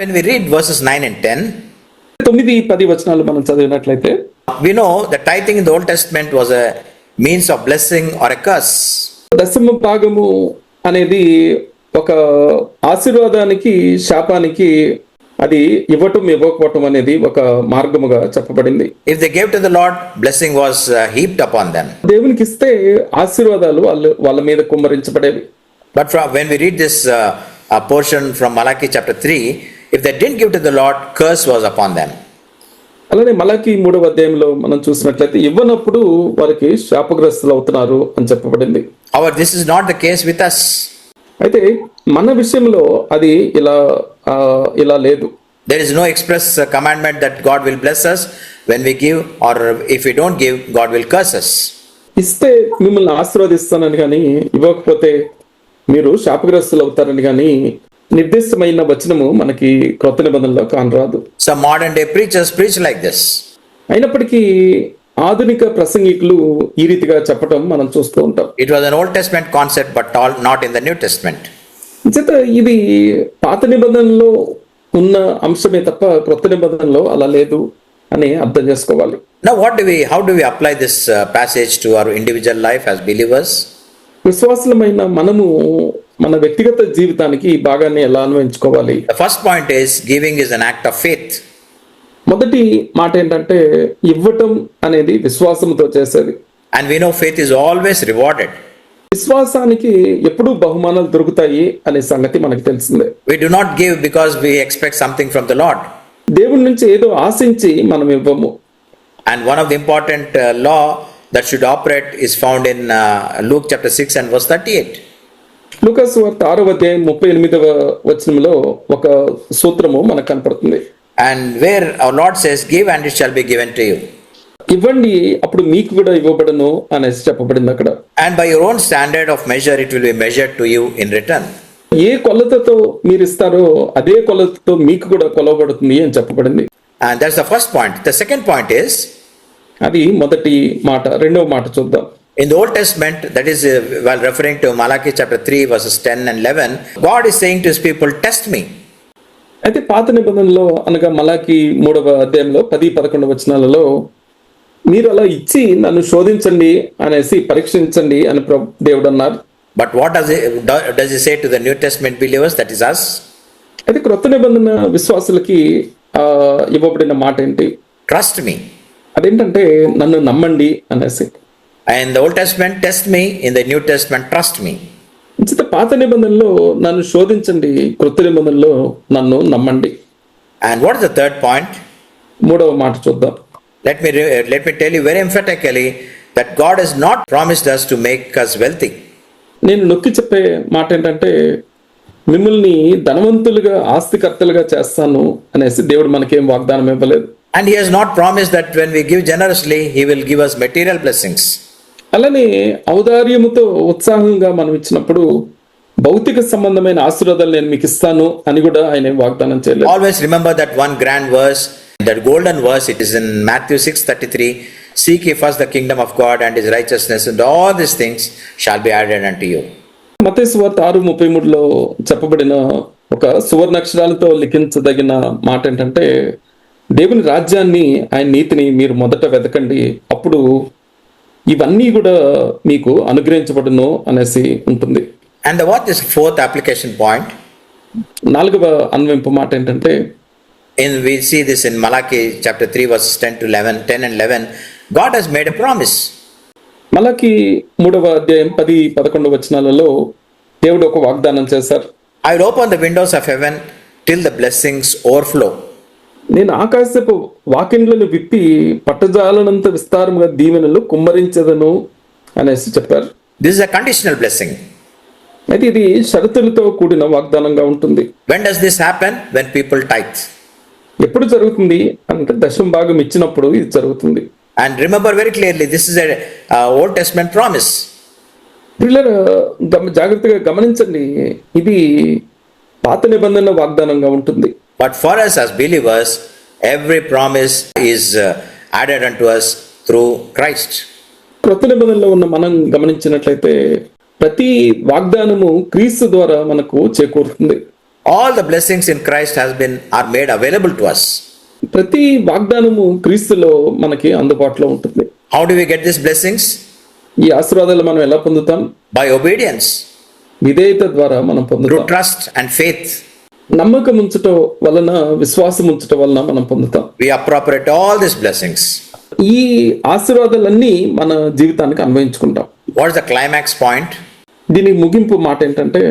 When we read verses 9 and 10, 9-10 వచనాలు మనం చదివినట్లయితే we know that tithing in the Old Testament was a means of blessing or a curse. దశమ భాగము అనేది ఒక ఆశీర్వాదానికి శాపానికి అది ఇవ్వకపోవటం అనేది ఒక మార్గముగా చెప్పబడింది. If they gave to the Lord, blessing was heaped upon them. దేవునికి ఇస్తే ఆశీర్వాదాలు వాళ్ళ మీద కుమ్మరించబడేవి. But when we read this portion from Malachi chapter 3, if they didn't give to the Lord, curse was upon them. అలానే మలాకి 3వ అధ్యాయంలో మనం చూసినట్లయితే ఇవ్వనప్పుడు వారికి శాపగ్రస్తులు అవుతున్నారు అని చెప్పబడింది. However, this is not the case with us. అయితే మన విషయంలో అది ఇలా లేదు. There is no express commandment that God will bless us when we give, or if we don't give, God will curse us. ఇస్తే మిమ్మల్ని ఆశీర్వదిస్తానని కానీ ఇవ్వకపోతే మీరు శాపగ్రస్తులు అవుతారని కానీ నిర్దిష్టమైన వచనము మనకి క్రొత్త నిబంధనలో కానరాదు. Some modern day preachers preach like this. అయినప్పటికీ ఆధునిక ప్రసంగికులు ఈ రీతిగా చెప్పటం మనం చూస్తూ ఉంటాం. It was an Old Testament concept, but not in the New Testament. ఇది పాత నిబంధనలో ఉన్న అంశమే తప్ప క్రొత్త నిబంధనలో అలా లేదు అని అర్థం చేసుకోవాలి. Now how do we apply this passage to our individual life as believers? విశ్వాసులమైన మనము మన వ్యక్తిగత జీవితానికి ఈ భాగాన్ని ఎలా అన్వయించుకోవాలి? The first point is giving is an act of faith. మొదటి మాట ఏంటంటే ఇవ్వటం అనేది విశ్వాసంతో చేసేది. And we know faith is always rewarded. విశ్వాసానికి ఎప్పుడూ బహుమానాలు దొరుకుతాయి అనే సంగతి మనకు తెలిసిందే. We do not give because we expect something from the Lord. దేవుడి నుంచి ఏదో ఆశించి మనం ఇవ్వము. And one of the important law that should operate is found in Luke chapter 6 and verse 38. లూకాసు వార్త 6వ అధ్యాయం 38వ వచనంలో ఒక సూత్రము మనకు కనపడుతుంది. And where our Lord says, give and it shall be given to you. ఇవ్వండి అప్పుడు మీకు కూడా ఇవ్వబడును అనేసి చెప్పబడింది అక్కడ. And by your own standard of measure it will be measured to you in return. ఏ కొలతతో మీరు ఇస్తారో అదే కొలతతో మీకు కూడా కొలవబడుతుంది అని చెప్పబడింది. And that's the first point. The second point is, అది మొదటి మాట. రెండవ మాట చూద్దాం. in the Old Testament, that is while referring to Malachi chapter 3 verses 10 and 11, God is saying to his people, test me. అయితే పాత నిబంధనలో అనగా మలాకి 3వ అధ్యాయంలో 10-11 వచనాలలో మీరు అలా ఇచ్చి నన్ను శోధించండి అనేసి పరీక్షించండి అని దేవుడు అన్నారు. But what does he say to the New Testament believers, that is us? అయితే క్రొత్త నిబంధన విశ్వాసులకి ఇవ్వబడిన మాట ఏంటి? Trust me. అదేంటంటే నన్ను నమ్మండి అనేసి. In the Old Testament, test me. In the New Testament, trust me. పాత నిబంధనలో నన్ను శోధించండి, క్రొత్త నిబంధనలో నన్ను నమ్మండి. And what is the third point? 3వ మాట చూద్దాం. Let me tell you very emphatically that God has not promised us to make us wealthy. నేను నొక్కి చెప్పే మాట ఏంటంటే మిమ్మల్ని ధనవంతులుగా ఆస్తికర్తలుగా చేస్తాను అనేసి దేవుడు మనకేం వాగ్దానం ఇవ్వలేదు. And he has not promised that when we give generously, he will give us material blessings. అలానే ఔదార్యముతో ఉత్సాహంగా మనం ఇచ్చినప్పుడు భౌతిక సంబంధమైన ఆశీర్వాదాలు నేను మీకు ఇస్తాను అని కూడా ఆయన వాగ్దానం చేయలేదు. Always remember that one grand verse, that golden verse, it is in Matthew 6:33, seek ye first the kingdom of God and his righteousness, and all these things shall be added unto you. మత్తయి సువార్త 6:33లో చెప్పబడిన ఒక సువర్ణాక్షరాలతో లిఖించదగిన మాట ఏంటంటే దేవుని రాజ్యాన్ని, ఆయన నీతిని మీరు మొదట వెతకండి, అప్పుడు ఇవన్నీ కూడా మీకు అనుగ్రహించబడును అనేసి ఉంటుంది. And what is fourth application point? 4వ అన్వయింపు మాట ఏంటంటే We see this in Malachi chapter 3 verses 10 and 11. God has made a promise. మలాకి 3వ అధ్యాయం 10-11 వచనాలలో దేవుడు ఒక వాగ్దానం చేశారు. I will open the windows of heaven till the blessings overflow. నేను ఆకాశపు వాకిండ్లను విప్పి పట్టజాలనంత విస్తారముగా దీవెనలు కుమ్మరించదను అనేసి చెప్పారు. This is a conditional blessing. అయితే ఇది షరతులతో కూడిన వాగ్దానంగా ఉంటుంది. When does this happen? When people tithe. ఎప్పుడు జరుగుతుంది అంటే దశమ భాగం ఇచ్చినప్పుడు ఇది జరుగుతుంది. And remember very clearly, this is a Old Testament promise. పిల్లలు జాగ్రత్తగా గమనించండి, ఇది పాత నిబంధన వాగ్దానంగా ఉంటుంది. But for us as believers, every promise is added unto us through Christ. క్రొత్త నిబంధనలో ఉన్న మనం గమనించినట్లయితే ప్రతి వాగ్దానము క్రీస్తు ద్వారా మనకు చేకూరుతుంది. All the blessings in Christ are made available to us. ప్రతి వాగ్దానము క్రీస్తులో మనకి అందుబాటులో ఉంటుంది. How do we get these blessings? ఈ ఆశీర్వాదాలు మనం ఎలా పొందుతాం? By obedience, విధేయత ద్వారా మనం through పొందుతాం. trust and faith. నమ్మకం ఉంచటం వలన, విశ్వాసం ఉంచటం వలన మనం పొందుతాం. We appropriate all these blessings. ఈ ఆశీర్వాదాలన్నీ మన జీవితానికి అన్వయించుకుంటాం. What is the climax point? దీని ముగింపు మాట ఏంటంటే,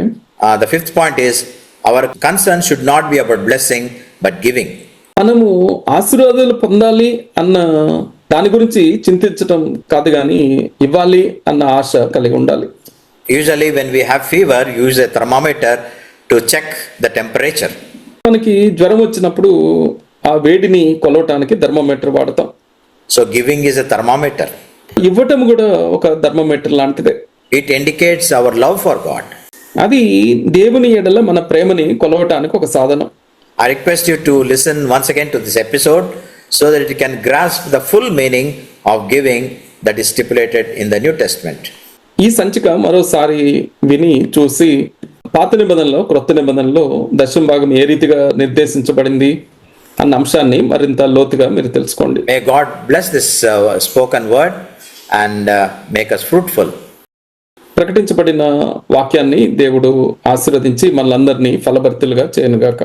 The fifth point is our concern should not be about blessing but giving. మనము ఆశీర్వాదాలు పొందాలి అన్న దాని గురించి చింతించటం కాదు, కానీ ఇవ్వాలి అన్న ఆశ కలిగి ఉండాలి. Usually when we have fever, use a thermometer to check the temperature. మనకి జ్వరం వచ్చినప్పుడు ఆ వేడిని కొలవటానికి థర్మోమీటర్ వాడతాం. So giving is a thermometer. ఇవ్వటం కూడా ఒక థర్మోమీటర్ లాంటిదే. It indicates our love for God. అది దేవుని ఎడల మన ప్రేమని కొలవటానికి ఒక సాధనం. I request you to listen once again to this episode so that you can grasp the full meaning of giving that is stipulated in the New Testament. ఈ సంచిక మరోసారి విని చూసి పాత నిబంధనలో, క్రొత్త నిబంధనలో దశమ భాగం ఏ రీతిగా నిర్దేశించబడింది అన్న అంశాన్ని మరింత లోతుగా మీరు తెలుసుకోండి. May God bless this spoken word and make us fruitful. ప్రకటించబడిన వాక్యాన్ని దేవుడు ఆశీర్వదించి మనందరినీ ఫలభరితులుగా చేయనుగాక.